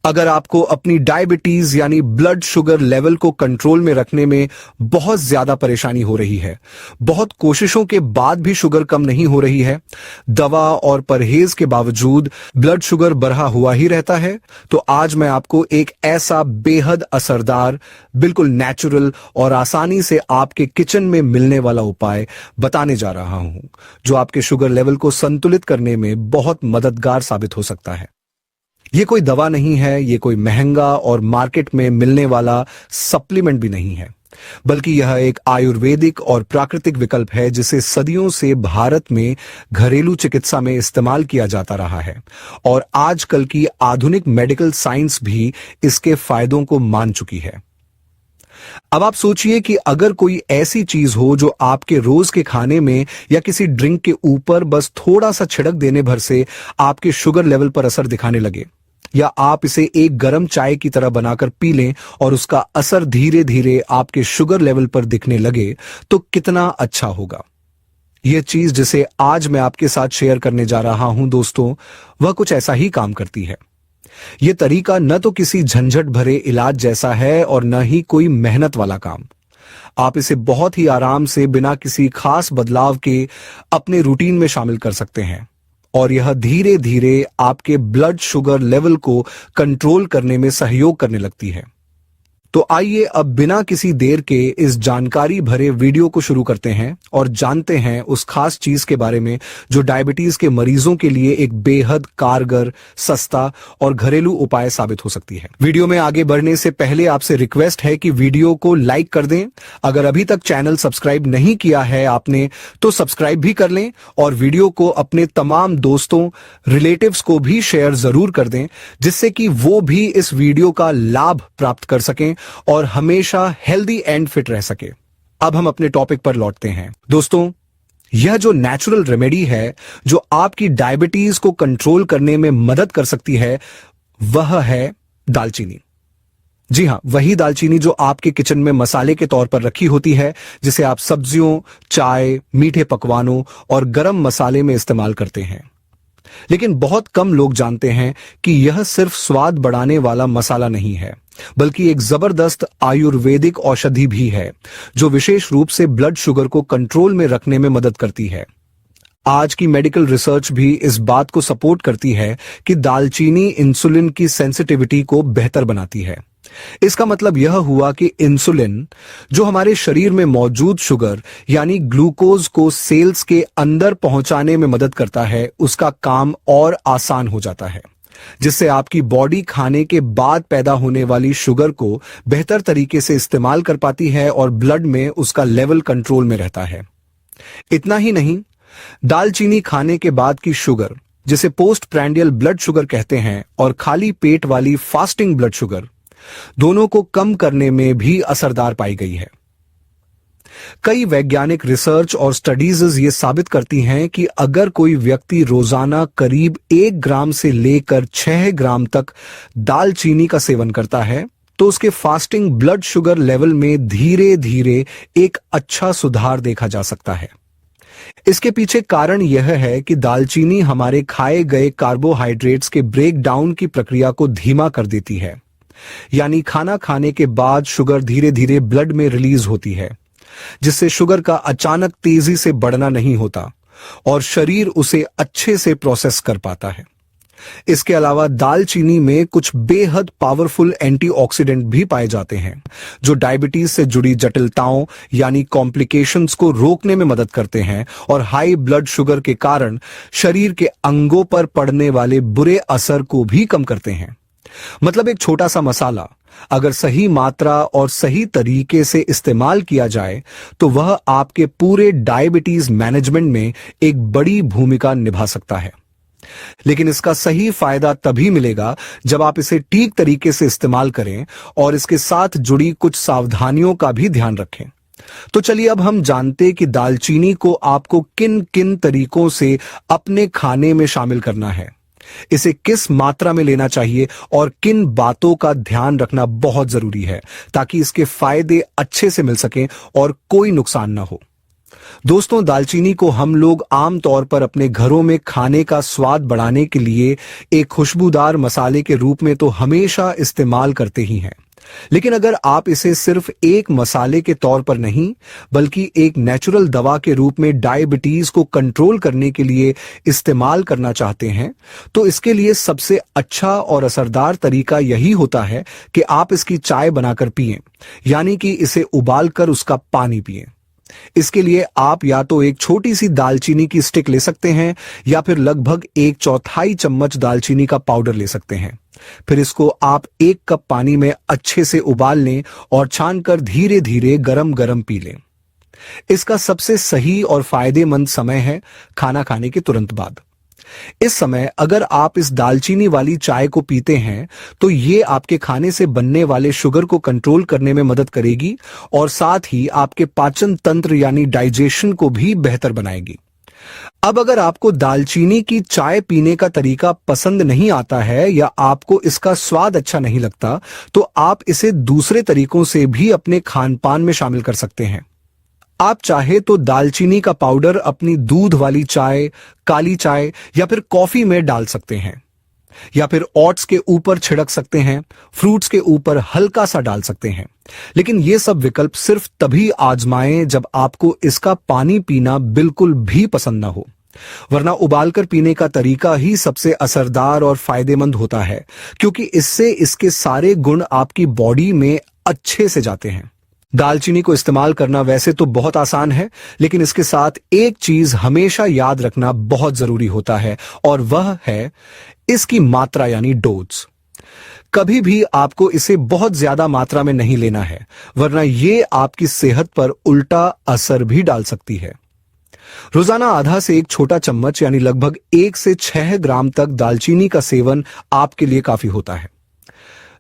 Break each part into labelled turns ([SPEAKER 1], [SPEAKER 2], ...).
[SPEAKER 1] अगर आपको अपनी डायबिटीज यानी ब्लड शुगर लेवल को कंट्रोल में रखने में बहुत ज्यादा परेशानी हो रही है, बहुत कोशिशों के बाद भी शुगर कम नहीं हो रही है, दवा और परहेज के बावजूद ब्लड शुगर बढ़ा हुआ ही रहता है, तो आज मैं आपको एक ऐसा बेहद असरदार, बिल्कुल नेचुरल और आसानी से आपके किचन में मिलने वाला उपाय बताने जा रहा हूं, जो आपके शुगर लेवल को संतुलित करने में बहुत मददगार साबित हो सकता है। ये कोई दवा नहीं है, ये कोई महंगा और मार्केट में मिलने वाला सप्लीमेंट भी नहीं है, बल्कि यह एक आयुर्वेदिक और प्राकृतिक विकल्प है जिसे सदियों से भारत में घरेलू चिकित्सा में इस्तेमाल किया जाता रहा है और आजकल की आधुनिक मेडिकल साइंस भी इसके फायदों को मान चुकी है। अब आप सोचिए कि अगर कोई ऐसी चीज हो जो आपके रोज के खाने में या किसी ड्रिंक के ऊपर बस थोड़ा सा छिड़क देने भर से आपके शुगर लेवल पर असर दिखाने लगे, या आप इसे एक गर्म चाय की तरह बनाकर पी लें और उसका असर धीरे धीरे आपके शुगर लेवल पर दिखने लगे, तो कितना अच्छा होगा। यह चीज जिसे आज मैं आपके साथ शेयर करने जा रहा हूं दोस्तों, वह कुछ ऐसा ही काम करती है। यह तरीका न तो किसी झंझट भरे इलाज जैसा है और न ही कोई मेहनत वाला काम। आप इसे बहुत ही आराम से बिना किसी खास बदलाव के अपने रूटीन में शामिल कर सकते हैं और यह धीरे धीरे आपके ब्लड शुगर लेवल को कंट्रोल करने में सहयोग करने लगती है। तो आइए अब बिना किसी देर के इस जानकारी भरे वीडियो को शुरू करते हैं और जानते हैं उस खास चीज के बारे में जो डायबिटीज के मरीजों के लिए एक बेहद कारगर, सस्ता और घरेलू उपाय साबित हो सकती है। वीडियो में आगे बढ़ने से पहले आपसे रिक्वेस्ट है कि वीडियो को लाइक कर दें। अगर अभी तक चैनल सब्सक्राइब नहीं किया है आपने तो सब्सक्राइब भी कर लें और वीडियो को अपने तमाम दोस्तों, रिलेटिव्स को भी शेयर जरूर कर दें, जिससे कि वो भी इस वीडियो का लाभ प्राप्त कर सकें और हमेशा हेल्दी एंड फिट रह सके। अब हम अपने टॉपिक पर लौटते हैं। दोस्तों, यह जो नेचुरल रेमेडी है जो आपकी डायबिटीज को कंट्रोल करने में मदद कर सकती है, वह है दालचीनी। जी हां, वही दालचीनी जो आपके किचन में मसाले के तौर पर रखी होती है, जिसे आप सब्जियों, चाय, मीठे पकवानों और गरम मसाले में इस्तेमाल करते हैं। लेकिन बहुत कम लोग जानते हैं कि यह सिर्फ स्वाद बढ़ाने वाला मसाला नहीं है, बल्कि एक जबरदस्त आयुर्वेदिक औषधि भी है जो विशेष रूप से ब्लड शुगर को कंट्रोल में रखने में मदद करती है। आज की मेडिकल रिसर्च भी इस बात को सपोर्ट करती है कि दालचीनी इंसुलिन की सेंसिटिविटी को बेहतर बनाती है। इसका मतलब यह हुआ कि इंसुलिन, जो हमारे शरीर में मौजूद शुगर यानी ग्लूकोज को सेल्स के अंदर पहुंचाने में मदद करता है, उसका काम और आसान हो जाता है, जिससे आपकी बॉडी खाने के बाद पैदा होने वाली शुगर को बेहतर तरीके से इस्तेमाल कर पाती है और ब्लड में उसका लेवल कंट्रोल में रहता है। इतना ही नहीं, दालचीनी खाने के बाद की शुगर, जिसे पोस्ट प्रैंडियल ब्लड शुगर कहते हैं, और खाली पेट वाली फास्टिंग ब्लड शुगर, दोनों को कम करने में भी असरदार पाई गई है। कई वैज्ञानिक रिसर्च और स्टडीज ये साबित करती हैं कि अगर कोई व्यक्ति रोजाना करीब 1 ग्राम से लेकर 6 ग्राम तक दालचीनी का सेवन करता है, तो उसके फास्टिंग ब्लड शुगर लेवल में धीरे धीरे एक अच्छा सुधार देखा जा सकता है। इसके पीछे कारण यह है कि दालचीनी हमारे खाए गए कार्बोहाइड्रेट्स के ब्रेक डाउन की प्रक्रिया को धीमा कर देती है, यानी खाना खाने के बाद शुगर धीरे धीरे ब्लड में रिलीज होती है, जिससे शुगर का अचानक तेजी से बढ़ना नहीं होता और शरीर उसे अच्छे से प्रोसेस कर पाता है। इसके अलावा दालचीनी में कुछ बेहद पावरफुल एंटीऑक्सीडेंट भी पाए जाते हैं जो डायबिटीज से जुड़ी जटिलताओं यानी कॉम्प्लिकेशंस को रोकने में मदद करते हैं और हाई ब्लड शुगर के कारण शरीर के अंगों पर पड़ने वाले बुरे असर को भी कम करते हैं। मतलब एक छोटा सा मसाला अगर सही मात्रा और सही तरीके से इस्तेमाल किया जाए तो वह आपके पूरे डायबिटीज मैनेजमेंट में एक बड़ी भूमिका निभा सकता है। लेकिन इसका सही फायदा तभी मिलेगा जब आप इसे ठीक तरीके से इस्तेमाल करें और इसके साथ जुड़ी कुछ सावधानियों का भी ध्यान रखें। तो चलिए अब हम जानते हैं कि दालचीनी को आपको किन किन तरीकों से अपने खाने में शामिल करना है, इसे किस मात्रा में लेना चाहिए और किन बातों का ध्यान रखना बहुत जरूरी है ताकि इसके फायदे अच्छे से मिल सकें और कोई नुकसान ना हो। दोस्तों, दालचीनी को हम लोग आम तौर पर अपने घरों में खाने का स्वाद बढ़ाने के लिए एक खुशबूदार मसाले के रूप में तो हमेशा इस्तेमाल करते ही हैं। लेकिन अगर आप इसे सिर्फ एक मसाले के तौर पर नहीं, बल्कि एक नेचुरल दवा के रूप में डायबिटीज को कंट्रोल करने के लिए इस्तेमाल करना चाहते हैं, तो इसके लिए सबसे अच्छा और असरदार तरीका यही होता है कि आप इसकी चाय बनाकर पिएं, यानी कि इसे उबालकर उसका पानी पिएं। इसके लिए आप या तो एक छोटी सी दालचीनी की स्टिक ले सकते हैं या फिर लगभग 1/4 चम्मच दालचीनी का पाउडर ले सकते हैं। फिर इसको आप 1 कप पानी में अच्छे से उबाल लें और छानकर धीरे धीरे गरम गरम पी लें। इसका सबसे सही और फायदेमंद समय है खाना खाने के तुरंत बाद। इस समय अगर आप इस दालचीनी वाली चाय को पीते हैं तो ये आपके खाने से बनने वाले शुगर को कंट्रोल करने में मदद करेगी और साथ ही आपके पाचन तंत्र यानी डाइजेशन को भी बेहतर बनाएगी। अब अगर आपको दालचीनी की चाय पीने का तरीका पसंद नहीं आता है या आपको इसका स्वाद अच्छा नहीं लगता, तो आप इसे दूसरे तरीकों से भी अपने खान पान में शामिल कर सकते हैं। आप चाहे तो दालचीनी का पाउडर अपनी दूध वाली चाय, काली चाय या फिर कॉफी में डाल सकते हैं, या फिर ओट्स के ऊपर छिड़क सकते हैं, फ्रूट्स के ऊपर हल्का सा डाल सकते हैं। लेकिन ये सब विकल्प सिर्फ तभी आजमाएं जब आपको इसका पानी पीना बिल्कुल भी पसंद ना हो, वरना उबालकर पीने का तरीका ही सबसे असरदार और फायदेमंद होता है, क्योंकि इससे इसके सारे गुण आपकी बॉडी में अच्छे से जाते हैं। दालचीनी को इस्तेमाल करना वैसे तो बहुत आसान है, लेकिन इसके साथ एक चीज हमेशा याद रखना बहुत जरूरी होता है और वह है इसकी मात्रा यानी डोज। कभी भी आपको इसे बहुत ज्यादा मात्रा में नहीं लेना है, वरना यह आपकी सेहत पर उल्टा असर भी डाल सकती है। रोजाना आधा से 1 छोटा चम्मच यानी लगभग 1 से 6 ग्राम तक दालचीनी का सेवन आपके लिए काफी होता है।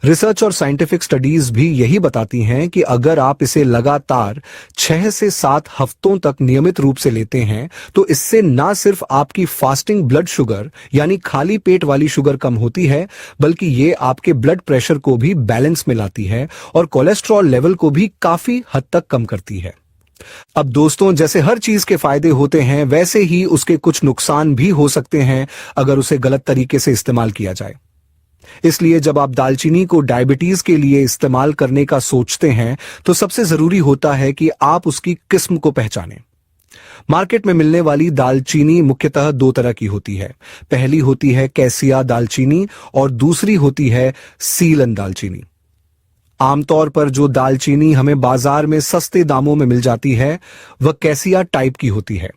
[SPEAKER 1] रिसर्च और साइंटिफिक स्टडीज भी यही बताती हैं कि अगर आप इसे लगातार 6 से 7 हफ्तों तक नियमित रूप से लेते हैं, तो इससे ना सिर्फ आपकी फास्टिंग ब्लड शुगर यानी खाली पेट वाली शुगर कम होती है, बल्कि ये आपके ब्लड प्रेशर को भी बैलेंस में लाती है और कोलेस्ट्रॉल लेवल को भी काफी हद तक कम करती है। अब दोस्तों, जैसे हर चीज के फायदे होते हैं, वैसे ही उसके कुछ नुकसान भी हो सकते हैं अगर उसे गलत तरीके से इस्तेमाल किया जाए। इसलिए जब आप दालचीनी को डायबिटीज के लिए इस्तेमाल करने का सोचते हैं, तो सबसे जरूरी होता है कि आप उसकी किस्म को पहचानें। मार्केट में मिलने वाली दालचीनी मुख्यतः 2 तरह की होती है। पहली होती है कैसिया दालचीनी और दूसरी होती है सीलन दालचीनी। आमतौर पर जो दालचीनी हमें बाजार में सस्ते दामों में मिल जाती है, वह कैसिया टाइप की होती है।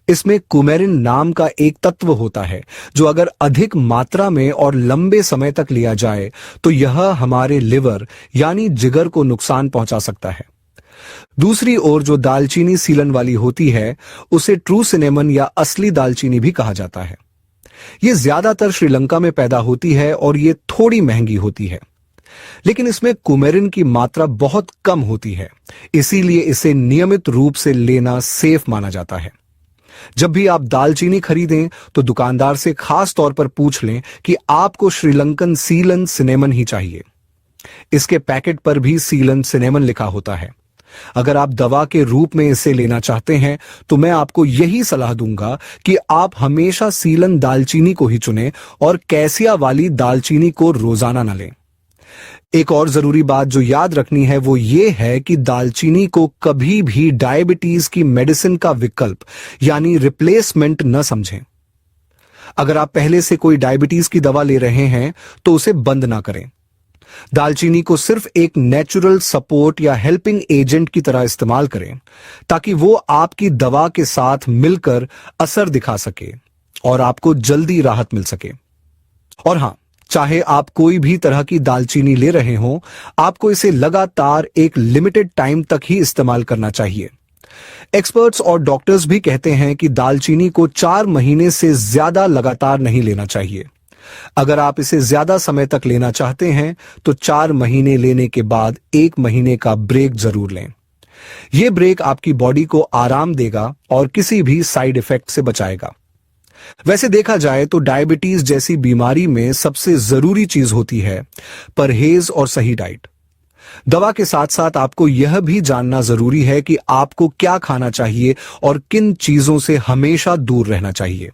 [SPEAKER 1] इसमें कुमेरिन नाम का एक तत्व होता है जो अगर अधिक मात्रा में और लंबे समय तक लिया जाए तो यह हमारे लिवर यानी जिगर को नुकसान पहुंचा सकता है। दूसरी ओर जो दालचीनी सीलन वाली होती है, उसे ट्रू सिनेमन या असली दालचीनी भी कहा जाता है। यह ज्यादातर श्रीलंका में पैदा होती है और यह थोड़ी महंगी होती है, लेकिन इसमें कुमेरिन की मात्रा बहुत कम होती है, इसीलिए इसे नियमित रूप से लेना सेफ माना जाता है। जब भी आप दालचीनी खरीदें तो दुकानदार से खास तौर पर पूछ लें कि आपको श्रीलंकन सीलन सिनेमन ही चाहिए। इसके पैकेट पर भी सीलन सिनेमन लिखा होता है। अगर आप दवा के रूप में इसे लेना चाहते हैं तो मैं आपको यही सलाह दूंगा कि आप हमेशा सीलन दालचीनी को ही चुनें और कैसिया वाली दालचीनी को रोजाना न लें। एक और जरूरी बात जो याद रखनी है वो ये है कि दालचीनी को कभी भी डायबिटीज की मेडिसिन का विकल्प यानी रिप्लेसमेंट न समझें। अगर आप पहले से कोई डायबिटीज की दवा ले रहे हैं तो उसे बंद ना करें। दालचीनी को सिर्फ एक नेचुरल सपोर्ट या हेल्पिंग एजेंट की तरह इस्तेमाल करें, ताकि वो आपकी दवा के साथ मिलकर असर दिखा सके और आपको जल्दी राहत मिल सके। और हां, चाहे आप कोई भी तरह की दालचीनी ले रहे हों, आपको इसे लगातार एक लिमिटेड टाइम तक ही इस्तेमाल करना चाहिए। एक्सपर्ट्स और डॉक्टर्स भी कहते हैं कि दालचीनी को 4 महीने से ज्यादा लगातार नहीं लेना चाहिए। अगर आप इसे ज्यादा समय तक लेना चाहते हैं तो 4 महीने लेने के बाद 1 महीने का ब्रेक जरूर लें। यह ब्रेक आपकी बॉडी को आराम देगा और किसी भी साइड इफेक्ट से बचाएगा। वैसे देखा जाए तो डायबिटीज जैसी बीमारी में सबसे जरूरी चीज होती है परहेज और सही डाइट। दवा के साथ साथ आपको यह भी जानना जरूरी है कि आपको क्या खाना चाहिए और किन चीजों से हमेशा दूर रहना चाहिए।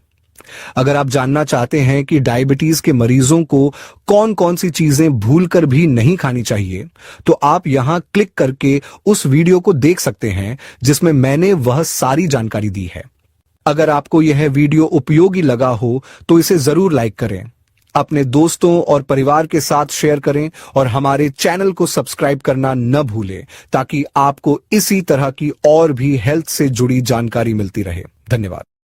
[SPEAKER 1] अगर आप जानना चाहते हैं कि डायबिटीज के मरीजों को कौन कौन सी चीजें भूलकर भी नहीं खानी चाहिए, तो आप यहां क्लिक करके उस वीडियो को देख सकते हैं जिसमें मैंने वह सारी जानकारी दी है। अगर आपको यह वीडियो उपयोगी लगा हो तो इसे जरूर लाइक करें, अपने दोस्तों और परिवार के साथ शेयर करें और हमारे चैनल को सब्सक्राइब करना न भूलें ताकि आपको इसी तरह की और भी हेल्थ से जुड़ी जानकारी मिलती रहे। धन्यवाद।